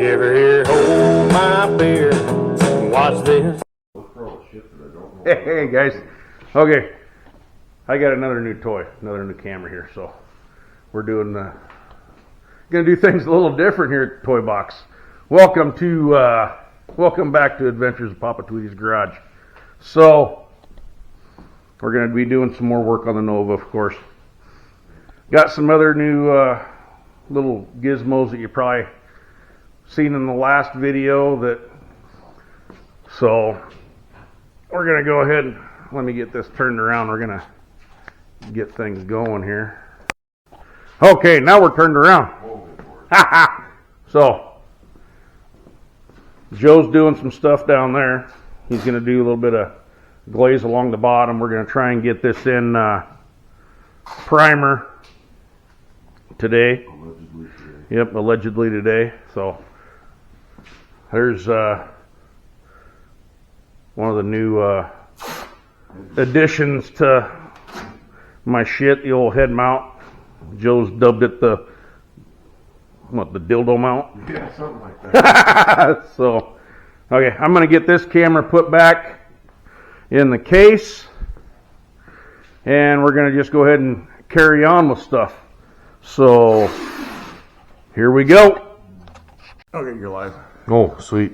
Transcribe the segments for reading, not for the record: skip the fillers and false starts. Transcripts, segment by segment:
You ever hear hold my beer? Watch this. Hey guys, okay, I got another new toy, another new camera here, so we're gonna do things a little different here at Toy Box. Welcome back to Adventures of Papa Tweety's Garage. So we're gonna be doing some more work on the Nova, of course. Got some other new little gizmos that you probably seen in the last video so we're gonna go ahead and let me get this turned around. We're gonna get things going here. Okay, now we're turned around. So Joe's doing some stuff down there. He's gonna do a little bit of glaze along the bottom. We're gonna try and get this in primer today. Yep, allegedly today. So there's one of the new additions to my shit, the old head mount. Joe's dubbed it the dildo mount? Yeah, something like that. So, okay, I'm going to get this camera put back in the case, and we're going to just go ahead and carry on with stuff. So, here we go. Okay, you're live. Oh, sweet.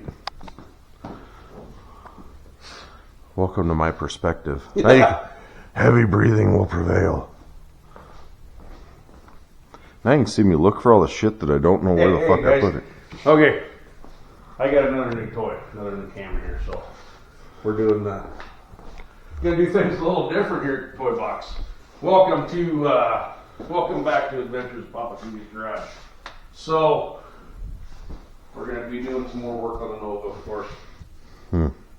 Welcome to my perspective. Yeah. Heavy breathing will prevail. Now you can see me look for all the shit that I don't know where the fuck I put it. Okay, I got another new toy, another new camera here, so we're gonna do things a little different here at Toy Box. Welcome back to Adventures of Papa Tweety's Garage. So we're gonna be doing some more work on the Nova, of course.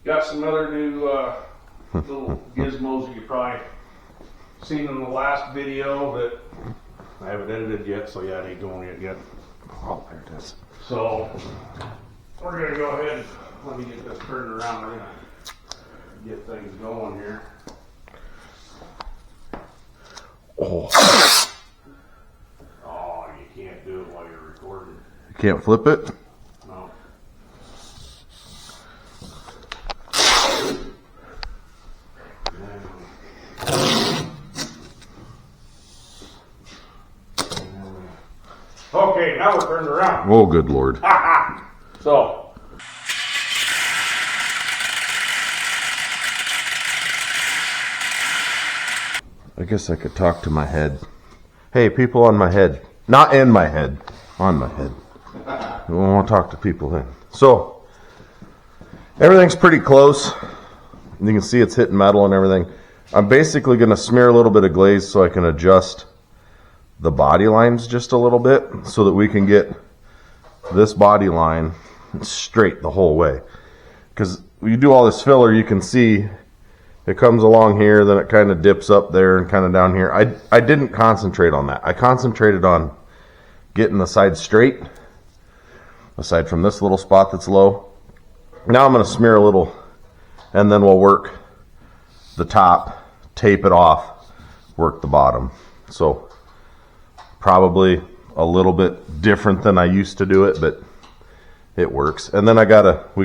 Got some other new little gizmos that you probably seen in the last video that I haven't edited yet, so yeah, it ain't going yet. Oh, there it is. So we're gonna go ahead and let me get this turned around. We're gonna get things going here. Oh, Oh, you can't do it while you're recording. you can't flip it? No. Okay, now we're turned around. Oh, good Lord. So I guess I could talk to my head. Hey, people on my head. Not in my head. On my head. We want to talk to people then. So, everything's pretty close. You can see it's hitting metal and everything. I'm basically going to smear a little bit of glaze so I can adjust the body lines just a little bit so that we can get this body line straight the whole way. Because when you do all this filler, you can see it comes along here, then it kind of dips up there and kind of down here. I didn't concentrate on that. I concentrated on getting the side straight, aside from this little spot that's low. Now I'm going to smear a little, and then we'll work the top, tape it off, work the bottom. So probably a little bit different than I used to do it, but it works. And then we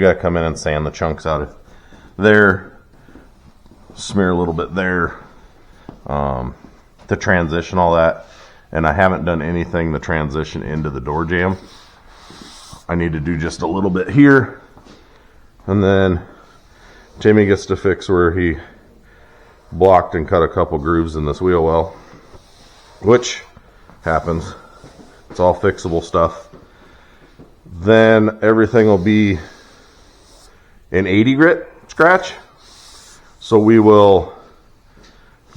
gotta come in and sand the chunks out of there, smear a little bit there, to transition all that. And I haven't done anything to transition into the door jamb. I need to do just a little bit here, and then Timmy gets to fix where he blocked and cut a couple grooves in this wheel well, which happens. It's all fixable stuff. Then everything will be an 80 grit scratch. So we will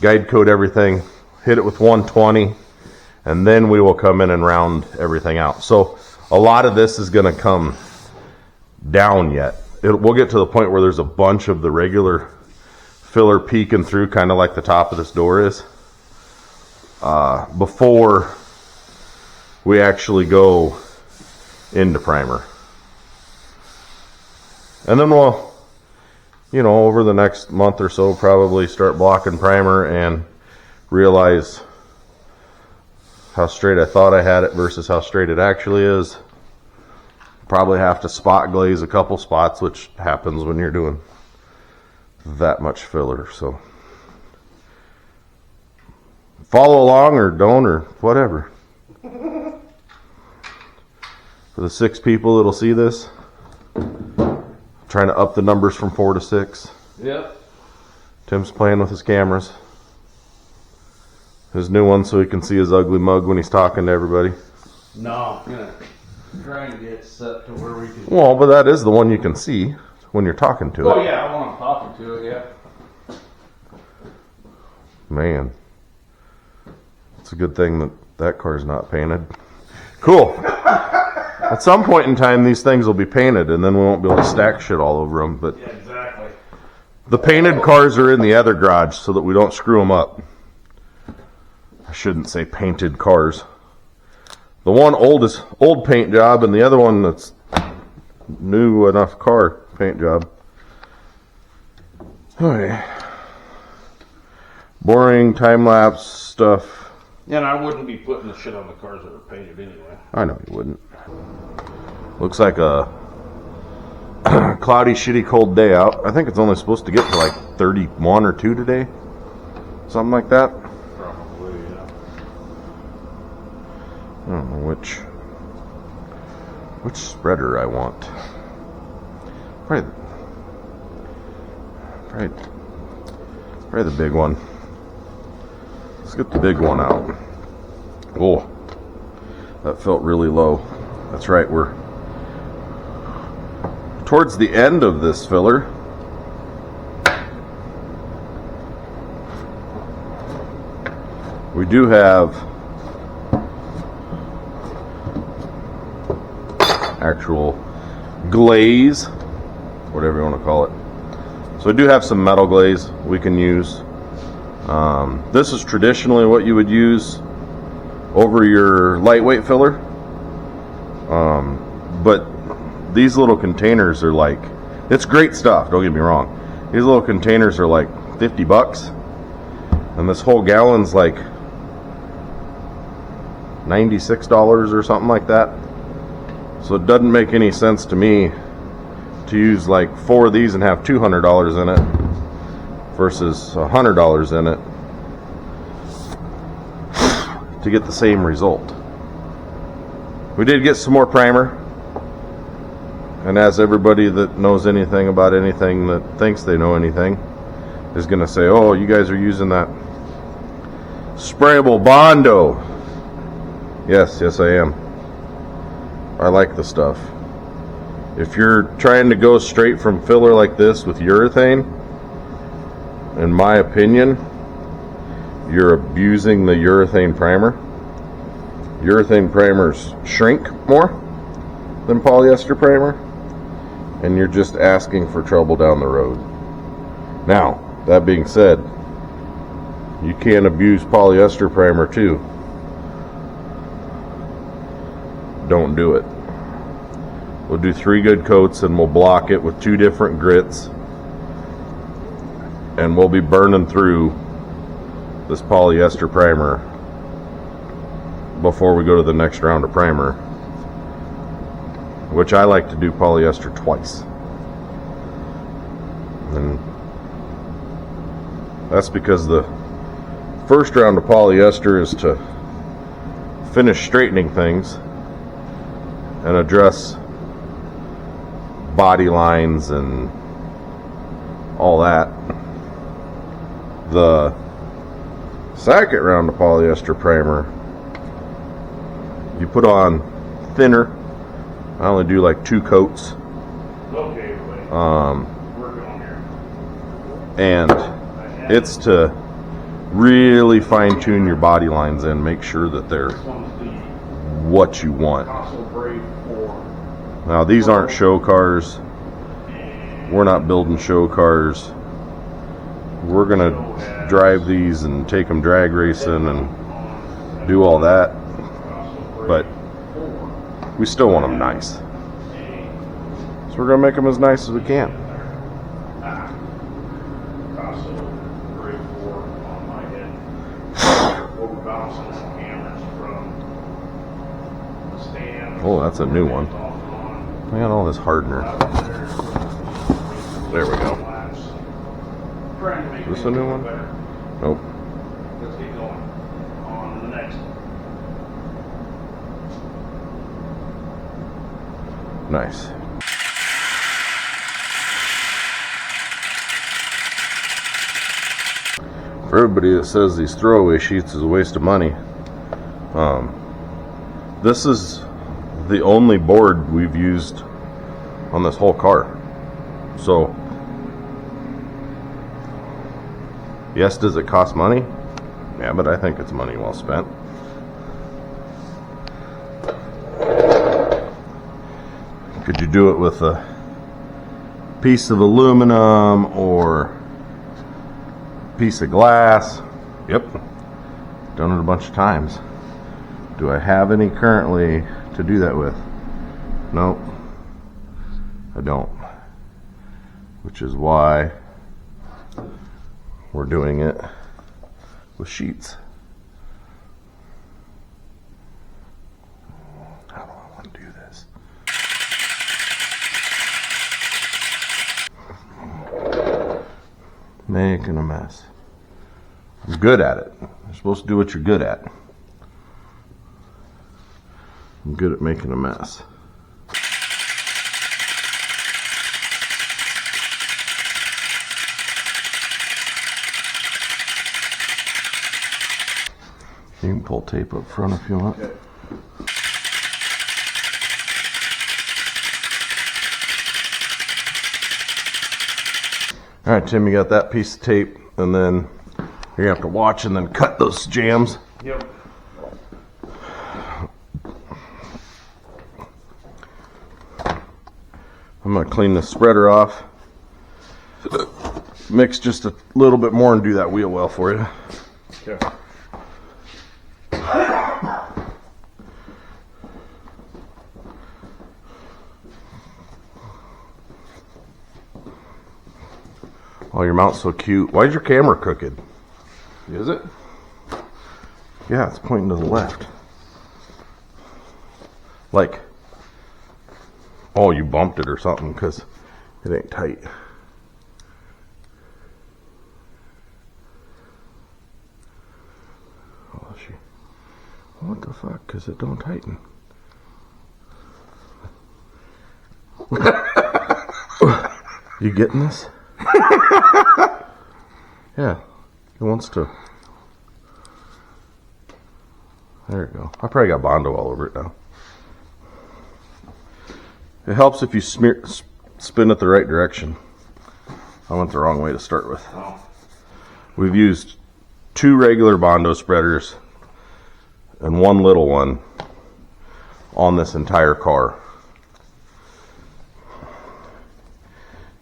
guide code everything, hit it with 120, and then we will come in and round everything out. So a lot of this is going to come down yet. We'll get to the point where there's a bunch of the regular filler peeking through, kind of like the top of this door is, before we actually go into primer. And then we'll, over the next month or so, probably start blocking primer and realize how straight I thought I had it versus how straight it actually is. Probably have to spot glaze a couple spots, which happens when you're doing that much filler. So follow along or don't or whatever. For the 6 people that'll see this, trying to up the numbers from 4 to 6. Yep. Tim's playing with his cameras. His new one so he can see his ugly mug when he's talking to everybody. No, I'm gonna try and get set to where we can. Well, but that is the one you can see when you're talking to Oh it. yeah, when I'm talking to it, yeah. Man. It's a good thing that that car's not painted. Cool. At some point in time, these things will be painted, and then we won't be able to stack shit all over them. But Yeah, exactly. the painted cars are in the other garage so that we don't screw them up. I shouldn't say painted cars. The one old paint job, and the other one that's new enough car paint job. Okay. Boring time-lapse stuff. And I wouldn't be putting the shit on the cars that are painted anyway. I know you wouldn't. Looks like a cloudy, shitty, cold day out. I think it's only supposed to get to like 31 or 2 today. Something like that. Probably, yeah. I don't know which spreader I want. Probably the big one. Let's get the big one out. Oh, that felt really low. That's right, we're towards the end of this filler. We do have actual glaze, whatever you want to call it. So I do have some metal glaze we can use. This is traditionally what you would use over your lightweight filler. But these little containers are like, it's great stuff, don't get me wrong. These little containers are like $50. And this whole gallon's like $96 or something like that. So it doesn't make any sense to me to use like 4 of these and have $200 in it versus $100 in it to get the same result. We did get some more primer, and as everybody that knows anything about anything that thinks they know anything is going to say, oh, you guys are using that sprayable Bondo. Yes, I am. I like the stuff. If you're trying to go straight from filler like this with urethane, in my opinion, you're abusing the urethane primer. Urethane primers shrink more than polyester primer, and you're just asking for trouble down the road. Now, that being said, you can abuse polyester primer too. Don't do it. We'll do 3 good coats and we'll block it with 2 different grits, and we'll be burning through this polyester primer before we go to the next round of primer, which I like to do polyester twice. And that's because the first round of polyester is to finish straightening things and address body lines and all that. The second round of polyester primer, you put on thinner. I only do like 2 coats. Okay, wait. We're going here. And it's to really fine tune your body lines and make sure that they're This one's the what you want. Castle Brave 4. Now these aren't show cars. We're not building show cars. We're gonna drive these and take them drag racing and do all that, but we still want them nice. So we're gonna make them as nice as we can. Castle Brave 4 on my head. We're bouncing some cameras from the stand. Oh, that's a new one. I got all this hardener. There we go. Trying to make Is this things a new look one? better. Nope. Let's keep going. On to the next. Nice. For everybody that says these throwaway sheets is a waste of money, this is the only board we've used on this whole car. So, yes, does it cost money? Yeah, but I think it's money well spent. Could you do it with a piece of aluminum or piece of glass? Yep, done it a bunch of times. Do I have any currently to do that with? Nope, I don't. Which is why we're doing it with sheets. How do I want to do this? Making a mess. I'm good at it. You're supposed to do what you're good at. I'm good at making a mess. You can pull tape up front if you want. Okay. All right, Tim, you got that piece of tape, and then you're gonna have to watch and then cut those jams. Yep. I'm gonna clean the spreader off, mix just a little bit more, and do that wheel well for you. Okay. Oh, your mount's so cute. Why's your camera crooked? Is it? Yeah, it's pointing to the left. Like, oh, you bumped it or something, because it ain't tight. Oh, what the fuck? Because it don't tighten. You getting this? Yeah, it wants to. There you go. I probably got Bondo all over it now. It helps if you spin it the right direction. I went the wrong way to start with. Oh. We've used 2 regular Bondo spreaders and 1 little one on this entire car.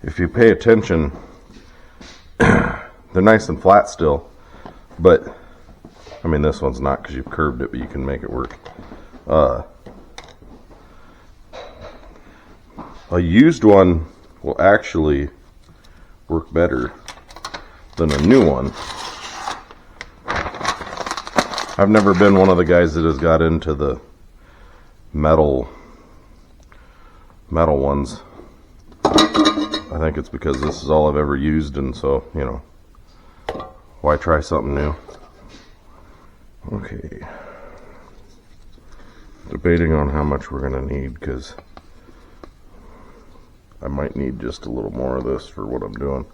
If you pay attention, they're nice and flat still, but I mean, this one's not because you've curved it, but you can make it work. A used one will actually work better than a new one. I've never been one of the guys that has got into the metal ones. I think it's because this is all I've ever used, and so, you know, why try something new? Okay. Debating on how much we're going to need, because I might need just a little more of this for what I'm doing.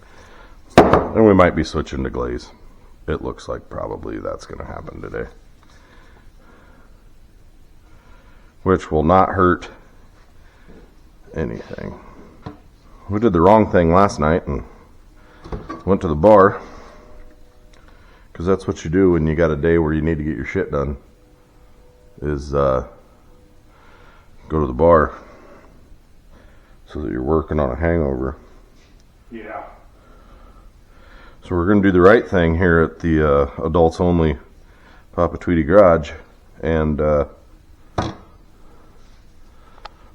And we might be switching to glaze. It looks like probably that's going to happen today. Which will not hurt anything. We did the wrong thing last night and went to the bar, because that's what you do when you got a day where you need to get your shit done, is go to the bar so that you're working on a hangover. Yeah. So we're going to do the right thing here at the adults only Papa Tweety Garage, and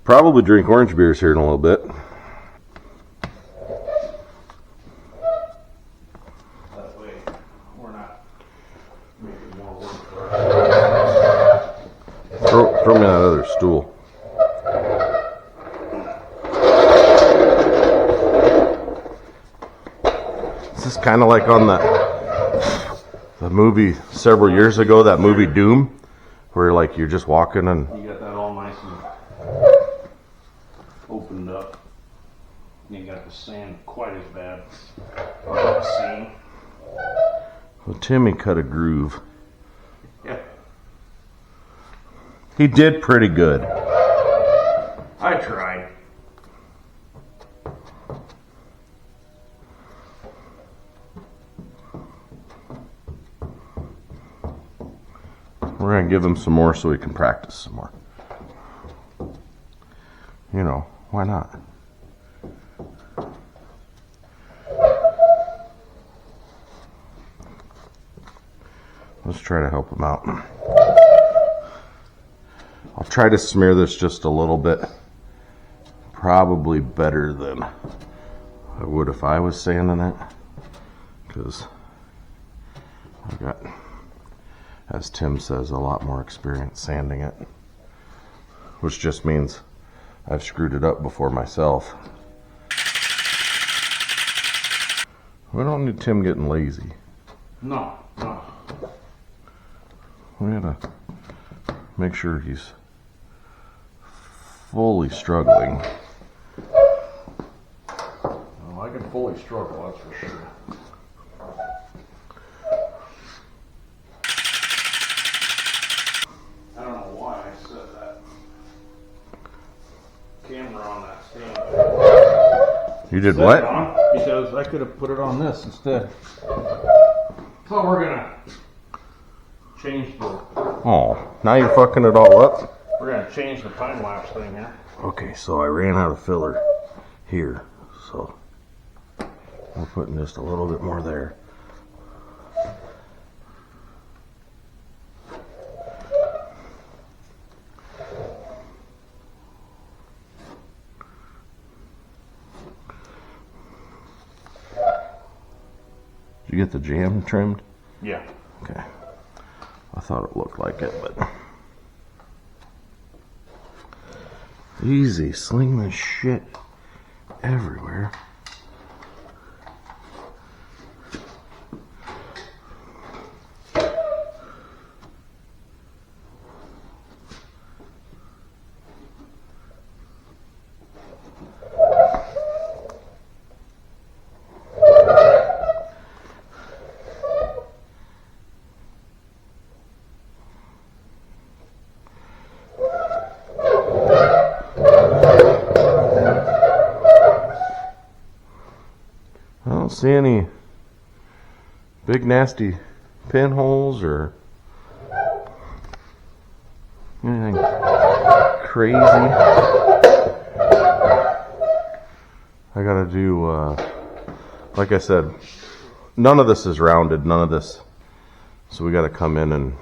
probably drink orange beers here in a little bit. That way we're not making more work for it. Throw me that other stool. kind of like on the movie several years ago, that movie Doom, where like you're just walking and You got that all nice and opened up. You ain't got the sand quite as bad. Seam. well, Timmy cut a groove. Yeah. He did pretty good. I tried. We're gonna give him some more so he can practice some more. You know, why not? Let's try to help him out. I'll try to smear this just a little bit. Probably better than I would if I was sanding it, because I've got, as Tim says, a lot more experience sanding it, which just means I've screwed it up before myself. We don't need Tim getting lazy. No. We gotta make sure he's fully struggling. Well, I can fully struggle, that's for sure. I don't know why I said that camera on that stand. You did Set it what? on, because I could have put it on this instead. So we're gonna change the Oh, now you're fucking it all up? change the time lapse thing here. Okay, so I ran out of filler here, so we're putting just a little bit more there. Did you get the jam trimmed? Yeah. Okay. I thought it looked like it, but easy, sling this shit everywhere. I don't see any big nasty pinholes or anything crazy. I gotta do, like I said, none of this is rounded, none of this. So we gotta come in and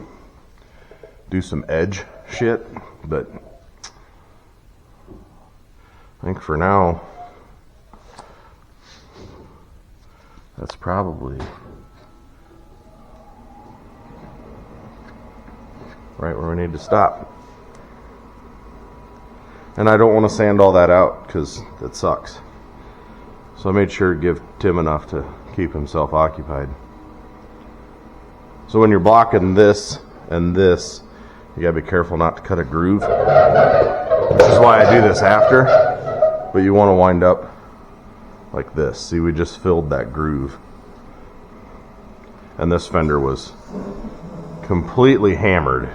do some edge shit, but I think for now, that's probably right where we need to stop. And I don't want to sand all that out because that sucks. So I made sure to give Tim enough to keep himself occupied. So when you're blocking this and this, you gotta be careful not to cut a groove, which is why I do this after. But you want to wind up like this. See, we just filled that groove. And this fender was completely hammered,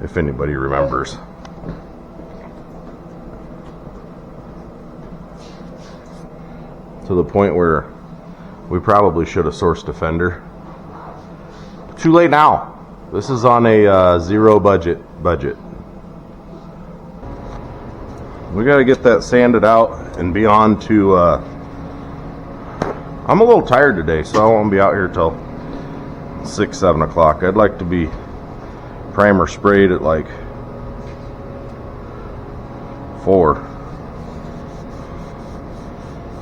if anybody remembers. To the point where we probably should have sourced a fender. Too late now. This is on a zero budget. We got to get that sanded out and be on to, I'm a little tired today, so I won't be out here till 6, 7 o'clock. I'd like to be primer sprayed at like 4.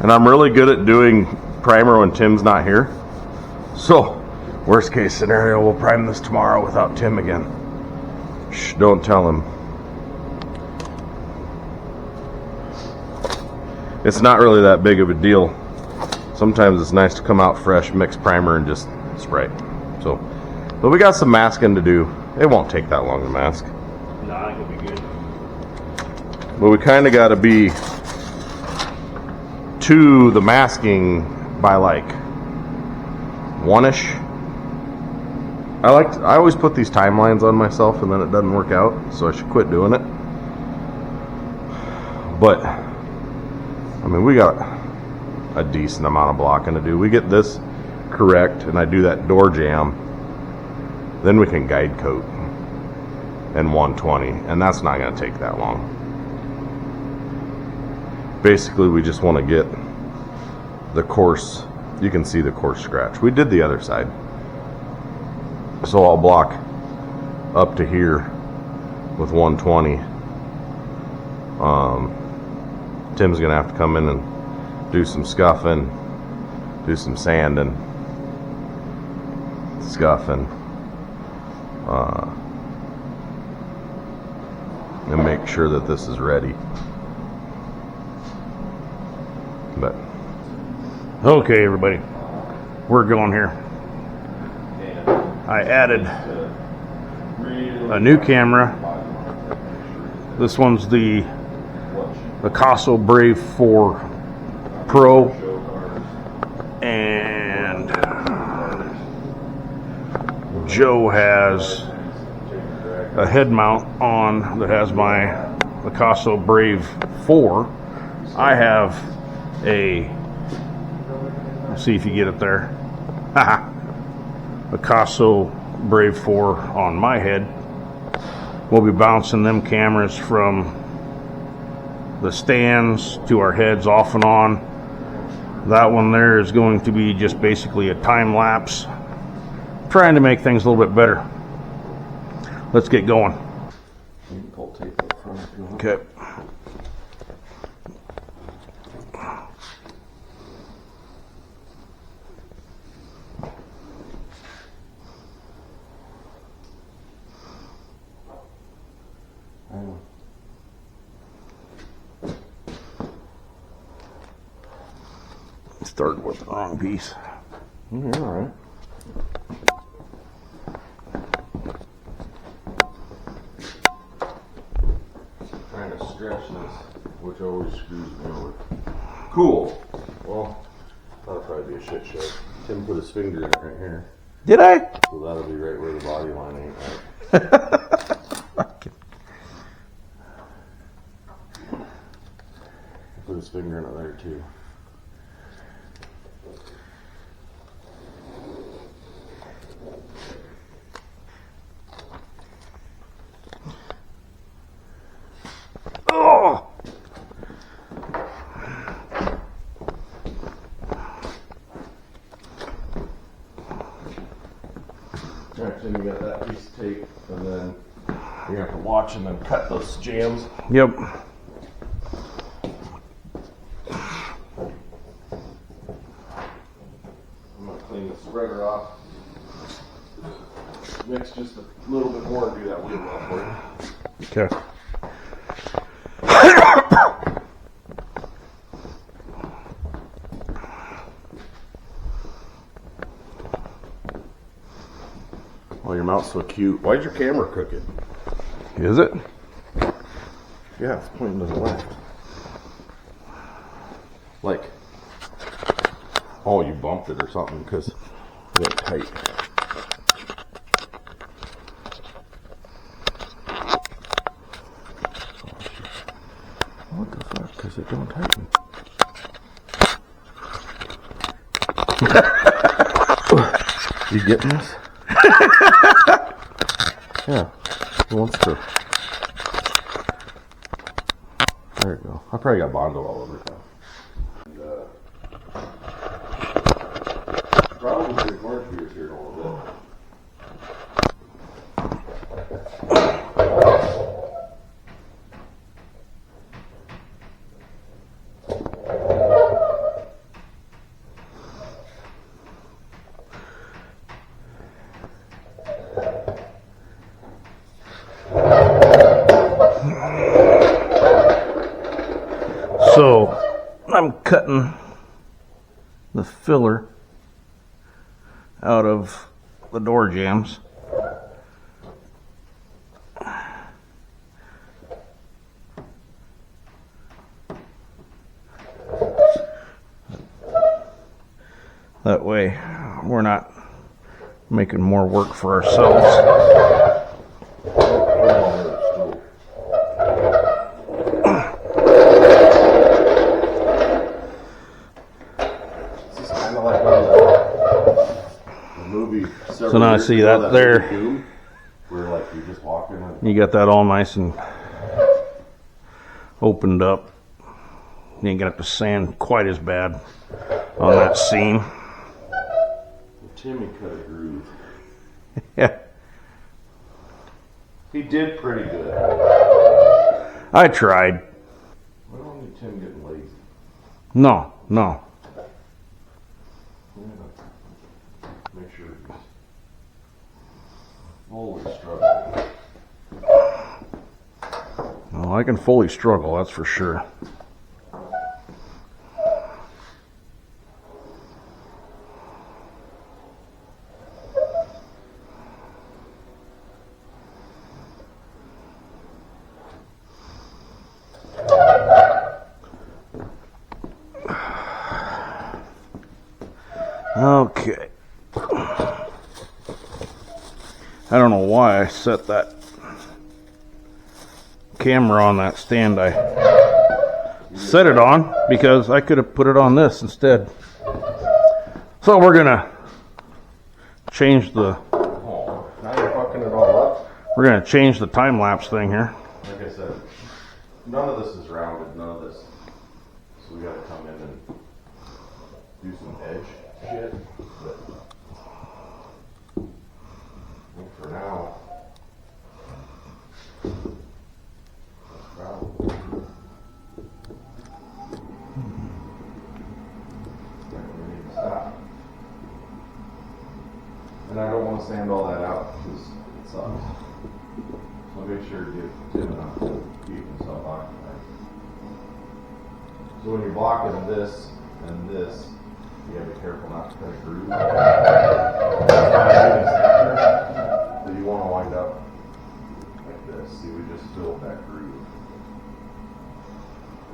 And I'm really good at doing primer when Tim's not here. So, worst case scenario, we'll prime this tomorrow without Tim again. Shh, don't tell him. It's not really that big of a deal. sometimes it's nice to come out fresh, mix primer, and just spray. So, but we got some masking to do. It won't take that long to mask. No, I think it'll be good. But we kind of got to be to the masking by like 1-ish. I always put these timelines on myself and then it doesn't work out, so I should quit doing it. But I mean, we got a decent amount of blocking to do. We get this correct and I do that door jamb, then we can guide coat in 120, and that's not going to take that long. Basically, we just want to get the coarse, you can see the coarse scratch. We did the other side. So I'll block up to here with 120. Tim's going to have to come in and do some scuffing, do some sanding, scuffing, and make sure that this is ready. But Okay, everybody, we're going here. I added a new camera. This one's the Picasso Brave 4 Pro, and Joe has a head mount on that has my Picasso Brave 4. I have a, let's see if you get it there, Picasso Brave 4 on my head. We'll be bouncing them cameras from the stands to our heads off and on. That one there is going to be just basically a time lapse, trying to make things a little bit better. Let's get going. Okay. Started with the wrong piece. you're all right. Trying to stretch this, which always screws me over. Cool. Well, that'll probably be a shit show. Tim put his finger in it right here. Did I? So that'll be right where the body line ain't right. Put his finger in it there too. Oh! Alright, Tim, you got that piece of tape, and then you're gonna have to watch and then cut those jams. Yep. I'm gonna clean the spreader off. Mix just a little bit more and do that wheel well for you. Okay. Oh, your mouth's so cute. Why's your camera crooked? Is it? Yeah, it's pointing to the left. Like, oh, you bumped it or something because it went tight. What the fuck? Because it don't tighten. You getting this? Yeah, it wants to. There you go. I probably got Bondo all over it now. And, probably the orange beers here in a little bit. So I'm cutting the filler out of the door jambs. That way we're not making more work for ourselves. This is kind of like the movie. So now I see that there. Where like you're just walking and You got that all nice and opened up. You ain't gonna have to sand quite as bad on that seam. Timmy cut a groove. Yeah, He did pretty good. I tried. I don't need Tim getting lazy. No. Make sure he's always struggling. Well, I can fully struggle, that's for sure. Okay. I don't know why I set that camera on that stand I set it on, because I could have put it on this instead. So we're gonna change the Oh, now you're fucking it all up. we're gonna change the time lapse thing here. Like I said, none of this is rounded, none of this. So we gotta come in and do some edge shit. But I think for now, that's probably. We need to stop. And I don't want to sand all that out because it sucks. So make sure to give Tim enough to keep himself occupied. So when you're blocking this and this, you gotta be careful not to cut a groove. So you want to wind up like this. See, we just filled that groove.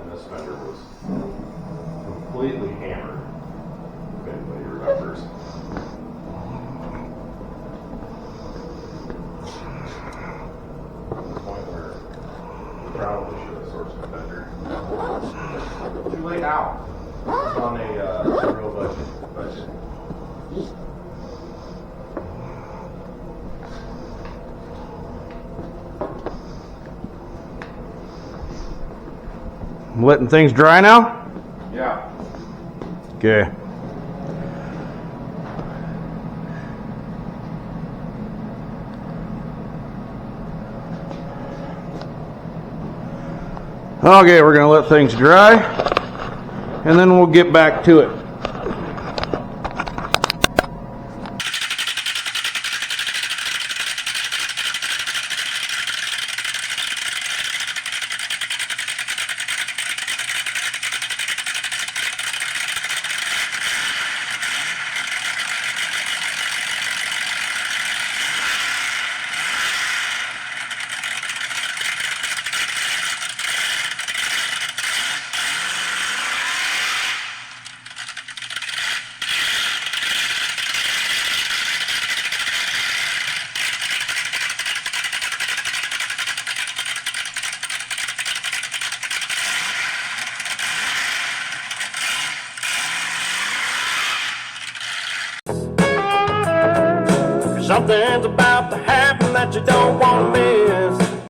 And this fender was completely hammered, if anybody remembers. To the point where we probably should have sourced a fender. Too late now. It's on a real budget. I'm letting things dry now? Yeah. Okay. Okay, we're gonna let things dry, and then we'll get back to it. Something's about to happen that you don't want to miss.